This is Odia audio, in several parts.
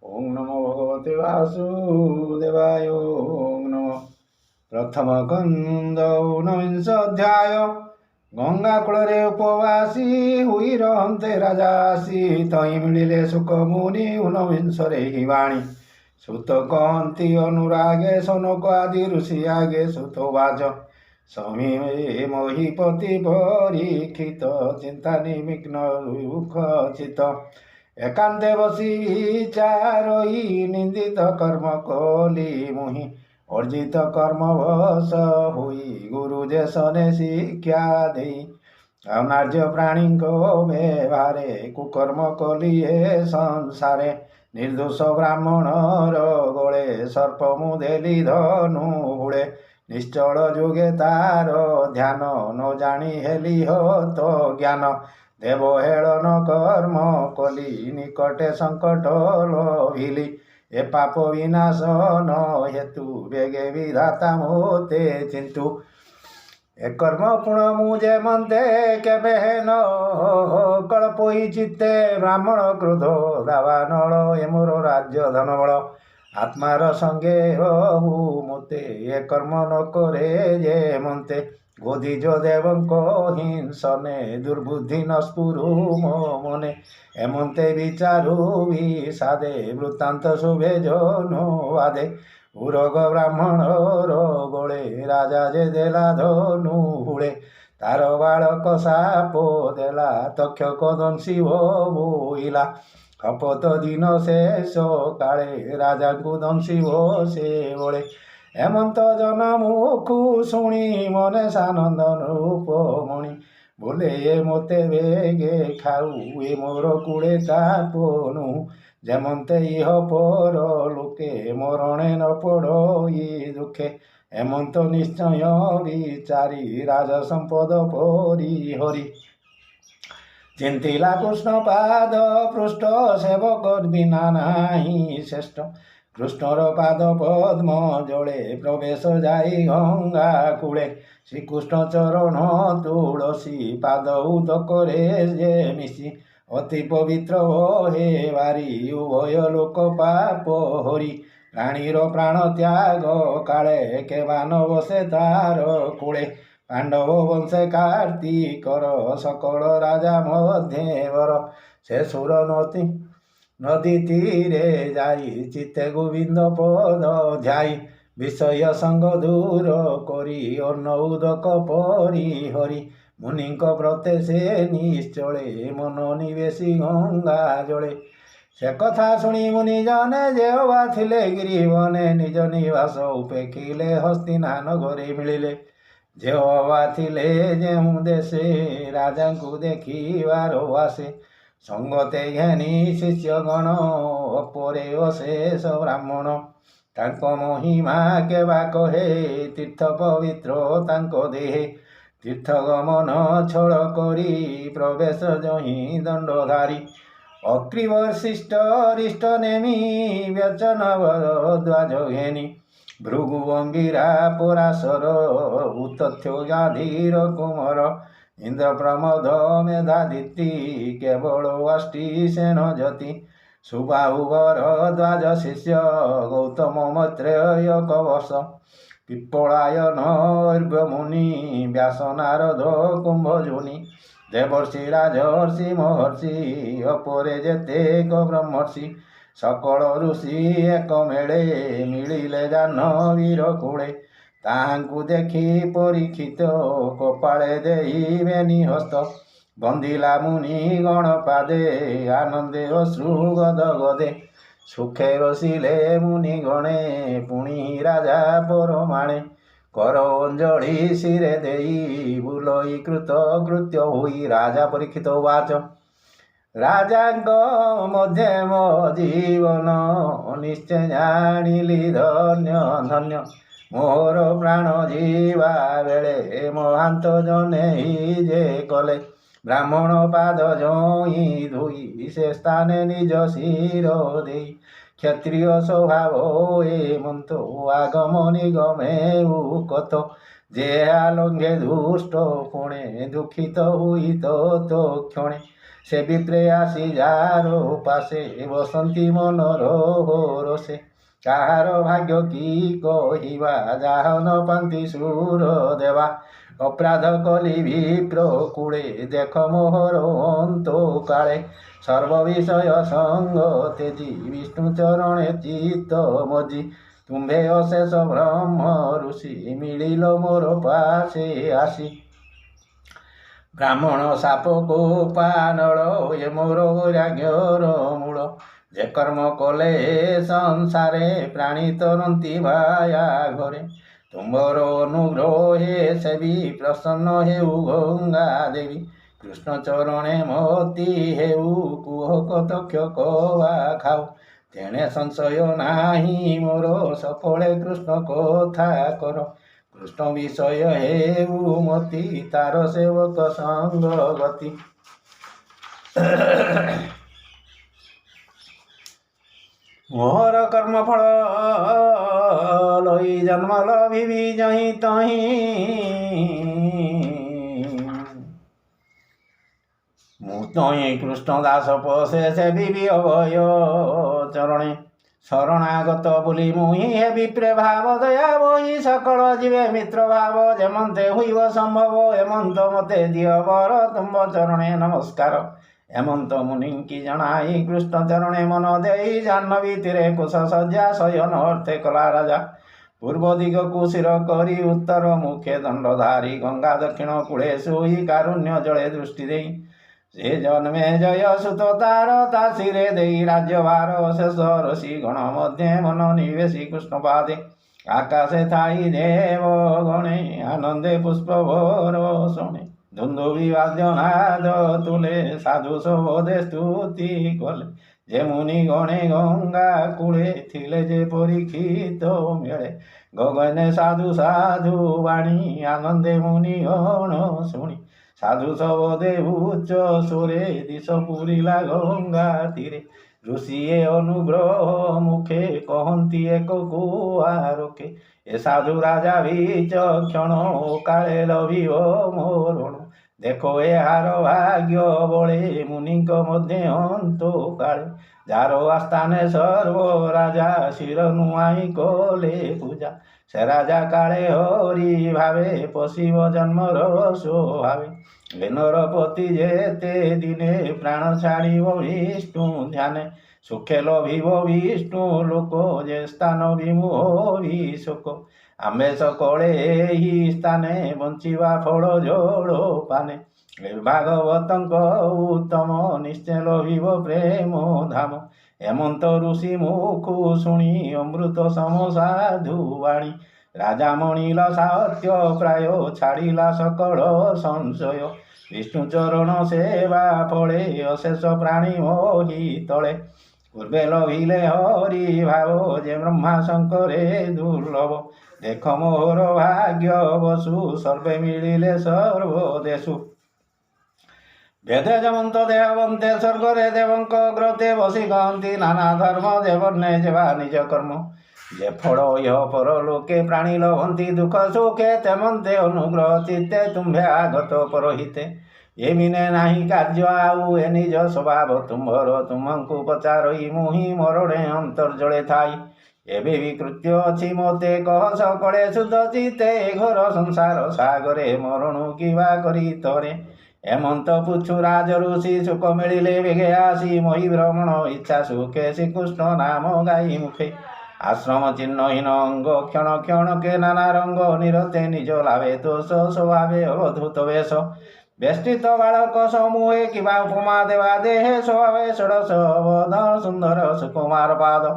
ओं नमो भगवते वासुदेवाय। ओं नमो प्रथम कंद ऊनविंश अध्याय। गंगा कूଳରେ ଉପବାସୀ ହୋଇ ରହନ୍ତେ ରାଜା ଆସି ତହିଁ ମିଳିଲେ ସୁକ ମୁନି ଊନବିଂଶରେ ହି ବାଣୀ। ସୁତ କହନ୍ତି ଅନୁରାଗେ ସନକ ଆଦି ଋଷି ଆଗେ ସୁତବାଚ ସମୀ ମହିପତି ପରୀକ୍ଷିତ ଚିନ୍ତା ନିବିଘ୍ନ ଦୁଃଖ ଚିତ। ଏକାନ୍ତେ ବସି ବିଚାରଇ ନିନ୍ଦିତ କର୍ମ କଲି ମୁହିଁ अर्जित कर्म वश हुई गुरु जेसने शिक्षा दे। अनार्य प्राणी को व्यवहारे कुकर्म कली ए संसारे निर्दोष ब्राह्मण गोले सर्प मुदेली धनु हुए निश्चल जुगे तार ध्यान न जानी हेली हो तो ज्ञान देव हेलन कर्म कली निकटे संकट लोभिली ए पाप विनाश न हेतु बेगे विधाता मोते चिंतु ए कर्म पुण मुझे मनते केबे न कल्पोई चित्ते ब्राह्मण क्रोध दावा नल ए मोर राज्य धन बल आत्मार संगे हु मोते ए कर्म न करे जे मनते गोधिज देवंको हिंसने दुर्बुद्धि न स्फुरु मो मने एमंते विचारु विषादे वृत्तांत शुभे जनुवादे उरग ब्राह्मण गोले राजा जे देला धनु हुळे तार बालक साप देला तक्षक दंशी बोइला कपत दिन शेष काले राजा को दंशी से बोले हेमंत जन मुखु शुणी मने सानंद रूपमणि बोले ए मोते बेगे खाऊ ए मोर कूड़े तापनु जेमंते इह पर लोके मरणे न पड़ो ये दुखे हेमंत निश्चय विचारी राज संपद परी हरि चिंतिला कृष्ण पाद पृष्ठ सेवक बिना नाही श्रेष्ठ कृष्णर पाद पद्म जले प्रवेश जाई गंगा कूले श्रीकृष्ण चरण तुलसी पाद उदकरे जे मिशी अति पवित्र हे वारी उभय लोक पाप हरि प्राणीर प्राण त्याग काले केवा न बसे तार कूले पांडव वंशे कार्तिकर सकल राजा मध्यवर से सुर नदी तीरे जाई चित्ते गोविंद पद ध्याई विषय संग दूर करी अन्न उदक परी हरि मुनिक व्रते से निश्चले मन निवेशी गंगा जले से कथा शुणी मुनि जने जेवा थिले गिरिवने निज निवास उपेक्षिले हस्तिना नगरे मिलिले जेवा थिले जेहु देशे राजा को देखिबार आसे संगते घेनी शिष्यगण अपरे अशेष ब्राह्मण तांको महिमा केवा कहे तीर्थ पवित्र तांको देहे तीर्थ गमन छल करी प्रवेश जही दंडधारी अक्रिवशिष्ट रिष्ट नेमी व्यचन ध्वज घेनी भृगु अंगिरा पराशर उतथ्यो गाधीर कुमर इंद्र प्रमोद मेधादिति केवल अष्टि सेन जति सुबाहुवर ध्वज शिष्य गौतम मैत्रेय कवश पिप्पलायन मुनि व्यास नारद कुंभजुनि देवर्षि राजर्षि महर्षि अपरे जेतेक ब्रह्मर्षि सकल ऋषि एक मेले मिलिले जाह्नवीर कूले ताहांकु देखि परीक्षित कपाळे देइबेनि हस्त बंदिला मुनि गणपादे आनंदे अश्रु गद गदे सुखे बसिले मुनि गणे पुणी राजा परमाणे कर अंजलि शिरे देई बुलई कृत कृत्य होई राजा परीक्षित वाच राजांग मध्य मो जीवन निश्चय जानिली धन्य धन्य मोर प्राण जीवा बेले महांत जने जे कले ब्राह्मण पाद जोई धोई से स्थाने निज शिर दे क्षत्रिय स्वभाव ए मंतो आगम निगमे कथ जे आलंघे दुष्ट पुणे दुखित हुई तो क्षणे ସେ ବିପ୍ରେୟାସୀ ଯାହାର ପାଶେ ବସନ୍ତି ମନର ରୋଷେ କାହାର ଭାଗ୍ୟ କି କହିବା ଯାହା ନ ପାନ୍ତି ସୁର ଦେବା ଅପରାଧ କଲି ବିପ୍ର କୂଳେ ଦେଖ ମୋହର ଅନ୍ତ କାଳେ ସର୍ବବିଷୟ ସଙ୍ଗ ତେଜି ବିଷ୍ଣୁ ଚରଣେ ଚିତ୍ତ ମଜି ତୁମ୍ଭେ ଅଶେଷ ବ୍ରହ୍ମ ଋଷି ମିଳିଲ ମୋର ପାଶେ ଆସି ବ୍ରାହ୍ମଣ ସାପ କୋପାନଳ ଏ ମୋର ବୈରାଗ୍ୟର ମୂଳ ଯେ କର୍ମ କଲେ ସଂସାରେ ପ୍ରାଣୀ ତରନ୍ତି ଭାୟା ଘରେ ତୁମ୍ଭର ଅନୁଗ୍ରହେ ସେବି ପ୍ରସନ୍ନ ହେଉ ଗଙ୍ଗା ଦେବୀ କୃଷ୍ଣ ଚରଣେ ମତି ହେଉ କୁହ କତକ୍ଷ କବା ଖାଉ ତେଣେ ସଂଶୟ ନାହିଁ ମୋର ସଫଳେ କୃଷ୍ଣ କଥା କର କୃଷ୍ଣ ବିଷୟ ହେଉ ମତି ତାର ସେବକ ସଙ୍ଗ ଗତି ମୋର କର୍ମ ଫଳ ଲଇ ଜନ୍ମ ଲଭିବି ଯହିଁ ତହିଁ ମୁଁ ତହିଁ କୃଷ୍ଣ ଦାସ ପୋଷେ ସେବିବି ଅଭୟ ଚରଣେ ଶରଣାଗତ ବୋଲି ମୁହିଁ ହେବି ପ୍ରେଭାବ ଦୟା ବହି ସକଳ ଯିବେ ମିତ୍ର ଭାବ ଯେମନ୍ତେ ହୋଇବ ସମ୍ଭବ ଏମନ୍ତ ମତେ ଦିଅ ବର ତୁମ୍ଭ ଚରଣେ ନମସ୍କାର ଏମନ୍ତ ମୁନିଙ୍କି ଜଣାଇ କୃଷ୍ଣ ଚରଣେ ମନ ଦେଇ ଜାହ୍ନବୀ ତୀରେ କୁଶ ଶଯ୍ୟା ଶୟନ ଅର୍ଥେ କଲା ରାଜା ପୂର୍ବ ଦିଗକୁ ଶିର କରି ଉତ୍ତର ମୁଖେ ଦଣ୍ଡଧାରୀ ଗଙ୍ଗା ଦକ୍ଷିଣ କୂଳେ ଶୋଇ କାରୁଣ୍ୟ ଜଳେ ଦୃଷ୍ଟି ଦେଇ ସେ ଜନ୍ମେ ଜୟ ସୁତ ତାର ତାସିରେ ଦେଇ ରାଜ୍ୟଭାର ଶେଷ ଋଷି ଗଣ ମଧ୍ୟ ମନ ନିବେଶୀ କୃଷ୍ଣ ପାଦେ ଆକାଶେ ଥାଇ ଦେବ ଗଣେ ଆନନ୍ଦେ ପୁଷ୍ପ ଭର ଶୁଣେ ଧୁନ୍ଦୁବି ବାଦ୍ୟନାଦ ତୁଲେ ସାଧୁ ସବୋଧେ ସ୍ତୁତି କଲେ ଯେ ମୁନି ଗଣେ ଗଙ୍ଗା କୂଳେ ଥିଲେ ଯେ ପରୀକ୍ଷିତ ମିଳେ ଗଗନେ ସାଧୁ ସାଧୁ ବାଣୀ ଆନନ୍ଦେ ମୁନି ଗଣ ଶୁଣି ସାଧୁ ସବୋଧେ ଉଚ୍ଚ ସୁରେ ଦିଶ ପୁରିଲା ଗଙ୍ଗା ତୀରେ ଋଷିଏ ଅନୁଗ୍ରହ ମୁଖେ କହନ୍ତି ଏକ କୁଆ ରୋକେ ଏ ସାଧୁ ରାଜା ବିଚକ୍ଷଣ କାଳେ ଲଭିବ ମୋରଣ ଦେଖ ଏହାର ଭାଗ୍ୟ ବଳେ ମୁନିଙ୍କ ମଧ୍ୟ ଅନ୍ତ କାଳେ ଯାର ଆସ୍ଥାନେ ସର୍ବ ରାଜା ଶିର ନୁଆଇଁ କଲେ ପୂଜା ସେ ରାଜା କାଳେ ହରି ଭାବେ ପଶିବ ଜନ୍ମର ସ୍ୱଭାବେ ନରପତି ଯେତେ ଦିନେ ପ୍ରାଣ ଛାଡ଼ିବ ବିଷ୍ଣୁ ଧ୍ୟାନେ ସୁଖେ ଲଭିବ ବିଷ୍ଣୁ ଲୋକ ଯେ ସ୍ଥାନ ବିମୋହ ଶୋକ ଆମେ ସକଳେ ଏହି ସ୍ଥାନେ ବଞ୍ଚିବା ଫଳ ଜଳ ପାନେ ଭାଗବତଙ୍କ ଉତ୍ତମ ନିଶ୍ଚୟ ଲଭିବ ପ୍ରେମ ଧାମ ହେମନ୍ତ ଋଷି ମୁଖୁ ଶୁଣି ଅମୃତ ସମ ସାଧୁ ବାଣୀ ରାଜା ମଣିଲ ସାତ୍ୟ ପ୍ରାୟ ଛାଡ଼ିଲା ସକଳ ସଂଶୟ ବିଷ୍ଣୁ ଚରଣ ସେବା ଫଳେ ଅଶେଷ ପ୍ରାଣୀ ମୋହି ତଳେ ପୂର୍ବେ ଲଭିଲେ ହରି ଭାବ ଯେ ବ୍ରହ୍ମା ଶଙ୍କରେ ଦୁର୍ଲଭ ଦେଖ ମୋର ଭାଗ୍ୟ ବସୁ ସର୍ବେ ମିଳିଲେ ସର୍ବଦେଶୁ ବେଦେ ଜମନ୍ତ ଦେହବନ୍ତେ ସ୍ୱର୍ଗରେ ଦେବଙ୍କ ଗ୍ରତେ ବସି କହନ୍ତି ନାନା ଧର୍ମ ଦେବର୍ଣ୍ଣେ ଯେବା ନିଜ କର୍ମ ଯେ ଫଳ ଇହ ପର ଲୋକେ ପ୍ରାଣୀ ଲଭନ୍ତି ଦୁଃଖ ସୁଖେ ତେମନ୍ତେ ଅନୁଗ୍ରହ ଚିତ୍ତେ ତୁମ୍ଭେ ଆଗତ ପରହିତେ ଏମିନେ ନାହିଁ କାର୍ଯ୍ୟ ଆଉ ଏ ନିଜ ସ୍ୱଭାବ ତୁମ୍ଭର ତୁମଙ୍କୁ ପଚାରଇ ମୁହିଁ ମରଣେ ଅନ୍ତର୍ଜଳେ ଥାଇ ଏବେ ବି କୃତ୍ୟ ଅଛି ମୋତେ କହ ସକଳେ ଶୁଦ୍ଧ ଚିତ୍ତେ ଘର ସଂସାର ସାଗରେ ମରଣୁ କିବା କରି ତରେ ହେମନ୍ତ ପୁଛୁ ରାଜ ଋଷି ସୁଖ ମିଳିଲେ ବେଗେ ଆସି ମହି ଭ୍ରମଣ ଇଚ୍ଛା ସୁଖେ ଶ୍ରୀକୃଷ୍ଣ ନାମ ଗାଇ ମୁଖେ ଆଶ୍ରମ ଚିହ୍ନହୀନ ଅଙ୍ଗ କ୍ଷଣ କ୍ଷଣକେ ନାନା ରଙ୍ଗ ନିରତେ ନିଜ ଲାଭେ ଦୋଷ ସ୍ୱଭାବେ ଅବଧୂତ ବେଶ ବେଷ୍ଟିତ ବାଳକ ସମୂহে କିବା ଉପମା ଦେବା ଦେହେ ସ୍ୱଭାବେ ଷୋଡ଼ଶ ଅବଧ ସୁନ୍ଦର ସୁକୁମାର ପାଦ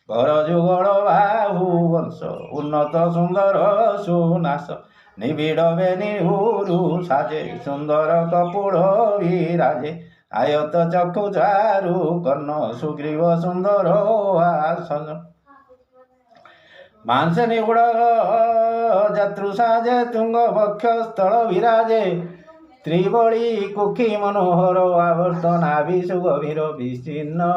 କର ଯୁଗଳ ବାହୁ ବଂଶ ଉନ୍ନତ ସୁନ୍ଦର ସୁନାଶ ନିବିଡ଼ ବେନି ଉରୁ ସାଜେ ସୁନ୍ଦର କପୁଳ ବିରାଜେ ଆୟତ ଚକ୍ଷୁ ଚାରୁ କର୍ଣ୍ଣ ସୁଗ୍ରୀବ ସୁନ୍ଦର ଆସନ ମାଂସ ନିଗୁଡ଼ ଯାତୃଷା ଯେ ତୁଙ୍ଗ ବକ୍ଷ ସ୍ଥଳ ବିରାଜେ ତ୍ରିବଳି କୁକ୍ଷି ମନୋହର ଆବର୍ତ୍ତ ନାଭି ସୁଗଭୀର ବିସ୍ତୀର୍ଣ୍ଣ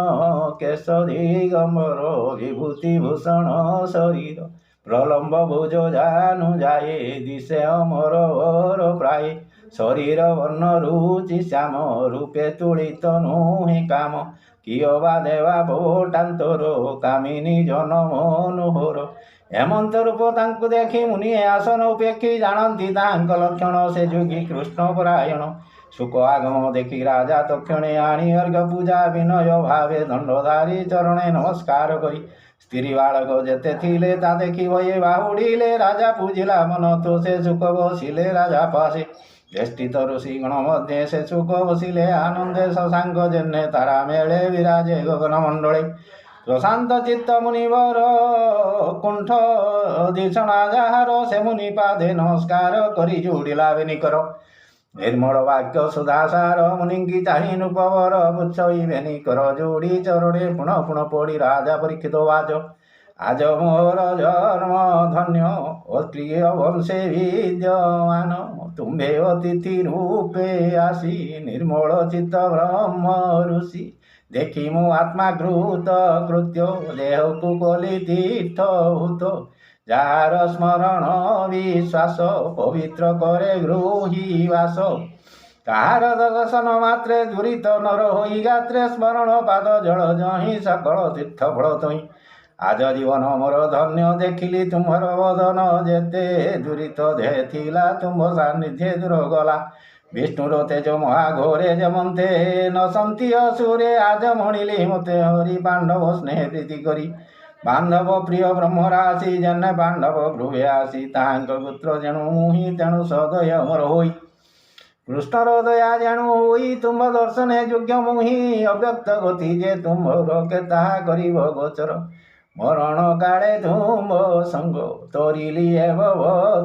କେଶ ଦିଗମ୍ବର ବିଭୂତି ଭୂଷଣ ଶରୀର ପ୍ରଲମ୍ବ ଭୁଜ ଜାନୁ ଯାଏ ଦିଶେ ଅମର ପ୍ରାୟ শরীর বর্ণ রুচি শ্যাম রূপে তুলিত নুহে কাম কিয় বা দেবা ভোটান্তর কামিনী জনমনোহর হেমন্ত রূପ ତାଙ୍କୁ ଦେଖି ମୁନିଏ ଆସନ ଉପେକ୍ଷୀ ଜାଣନ୍ତି ତାଙ୍କ ଲକ୍ଷଣ ସେ ଯୋଗୀ କୃଷ୍ଣ ପରାୟଣ ସୁକ ଆଗମ ଦେଖି ରାଜା ତକ୍ଷଣେ ଆଣି ଅର୍ଘ ପୂଜା ବିନୟ ଭାବେ ଦଣ୍ଡଧାରୀ ଚରଣେ ନମସ୍କାର କରି ସ୍ତ୍ରୀ ବାଳକ ଯେତେ ଥିଲେ ତା ଦେଖି ଭये ବାହୁଡ଼ିଲେ ରାଜା ପୂଜିଲା ମନ ତ ସେ ସୁକ ବସିଲେ ରାଜା ପାଶେ ଜ୍ୟେଷ୍ଠିତ ଋଷି ଗଣ ମଧ୍ୟ ସେ ସୁକ ବସିଲେ ଆନନ୍ଦେ ଶଶାଙ୍କ ଜେନେ ତାରା ମେଳେ ବିରାଜେ ଗଗନ ମଣ୍ଡଳେ ପ୍ରଶାନ୍ତ ଚିତ୍ତ ମୁନିବର କୁଣ୍ଠ ଦିଷଣା ଯାହାର ସେ ମୁନି ପାଦେ ନମସ୍କାର କରି ଯୋଡ଼ିଲା ବେନିକର ନିର୍ମଳ ବାକ୍ୟ ସୁଧାସାର ମୁନିଙ୍କି ଚାହିଁ ନୃପବର ପୁଚ୍ଛଇ ବେନିକର ଯୋଡ଼ି ଚରଣେ ପୁଣ ପୁଣ ପଡ଼ି ରାଜା ପରୀକ୍ଷିତ ବାଜ আজ মোর জন্ম ধন্য অপ্রিয় বংশে বিদ্যমান তুম্ভে অতিথি রূপে আসি নির্মল চিত্ত ব্রহ্ম ঋষি দেখি মো আত্মা ঘৃত কৃত্য দেহকু কলি তীর্থভূত যার স্মরণ বিশ্বাস পবিত্র করে গৃহীবাস তাহার দর্শন মাত্রে দুরিত নর হই গাত্রে স্মরণ পাদ জল জহি সকল তীর্থ ফল তৈ আজ জীবন মোর ধন্য দেখিলি তুমর বদন যেতে দূরিত দেহ থিলা তুম্ভ সান্নিধ্যে দূর গলা বিষ্ণুর তেজ মহাঘোরে যেমন্তে নসন্তি অসুরে আজ মଣିলি মতে হরি পাণ্ডব স্নেহ প্রীতি করি বান্ধব প্রিয় ব্রহ্মরাশি জেনে পাণ্ডব গৃহে আসি তাহাঙ্ক পুত্র যেণু মুহি তেণু সদয় মোর হই কৃষ্ণর দয়া যেণু হই তুম্ভ দর্শনে যোগ্য মুহি অব্যক্ত গতি যে তুম্ভর কে তাহা করিব গোচর মরণ কাଳେ ତୁମ୍ଭ ସଙ୍ଗ ତୋରିଲି ହେବ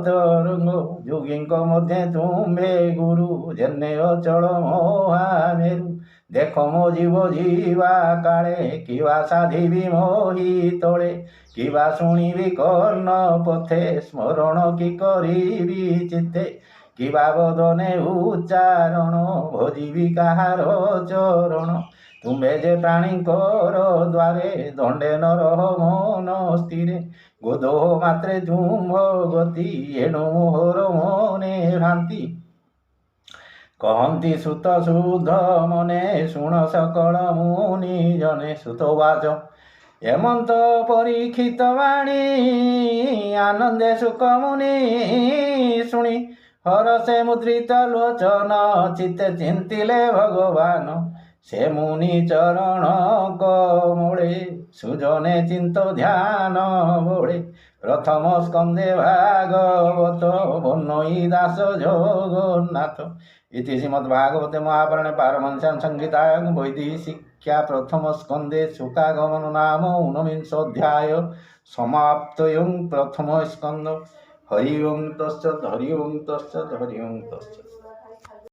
ତରଙ୍ଗ ଯୋଗୀଙ୍କ ମଧ୍ୟରେ ତୁମ୍ଭେ ଗୁରୁ ଜେନେ ଅଚଳ ମହାମେରୁ ଦେଖ ମୋ ଜୀବ ଯିବା କାଳେ କିବା ସାଧିବି ମୋହି ତଳେ କିବା ଶୁଣିବି କର୍ଣ୍ଣ ପଥେ ସ୍ମରଣ କି କରିବି ଚିତ୍ତେ କିବା ବଦନେ ଉଚ୍ଚାରଣ ଭଜିବି କାହାର ଚରଣ ତୁମ୍ଭେ ଯେ ପ୍ରାଣୀଙ୍କର ଦ୍ୱାରେ ଦଣ୍ଡେ ନର ମନ ସ୍ଥିରେ ଗୋଦୋହ ମାତ୍ରେ ତୁମ୍ଭ ଗତି ଏଣୁ ମୋହର ମନେ ଭ୍ରାନ୍ତି କହନ୍ତି ସୁତ ଶୁଦ୍ଧ ମନେ ଶୁଣ ସକଳ ମୁନି ଜନେ ସୁତବାଚ ହେମନ୍ତ ପରୀକ୍ଷିତ ବାଣୀ ଆନନ୍ଦେ ସୁକ ମୁନି ଶୁଣି ହରସେ ମୁଦ୍ରିତ ଲୋଚନ ଚିତ୍ତେ ଚିନ୍ତିଲେ ଭଗବାନ ସେ ମୁନି ଚରଣ କମଳେ ସୁଜନେ ଚିନ୍ତ ଧ୍ୟାନ ବଳେ ପ୍ରଥମ ସ୍କନ୍ଧେ ଭାଗବତ ବର୍ଣ୍ଣଇ ଦାସ ଜଗନ୍ନାଥ ଇତି ଶ୍ରୀମଦ୍ଭାଗବତେ ମହାପୁରାଣେ ପାରମହଂସ୍ୟାଂ ସଂହିତାୟାଂ ବୈଦିଶିକ୍ଷା ପ୍ରଥମ ସ୍କନ୍ଧେ ଶୁକାଗମନ ନାମ ঊনবিଂଶ ଅଧ୍ୟାୟ ସମାପ୍ତୟଂ ପ୍ରଥମ ସ୍କନ୍ଧ ହରି ଓಂ ତତ୍ସତ୍ ହରି ଓಂ ତତ୍ସତ୍ ହରି ଓಂ ତତ୍ସତ୍।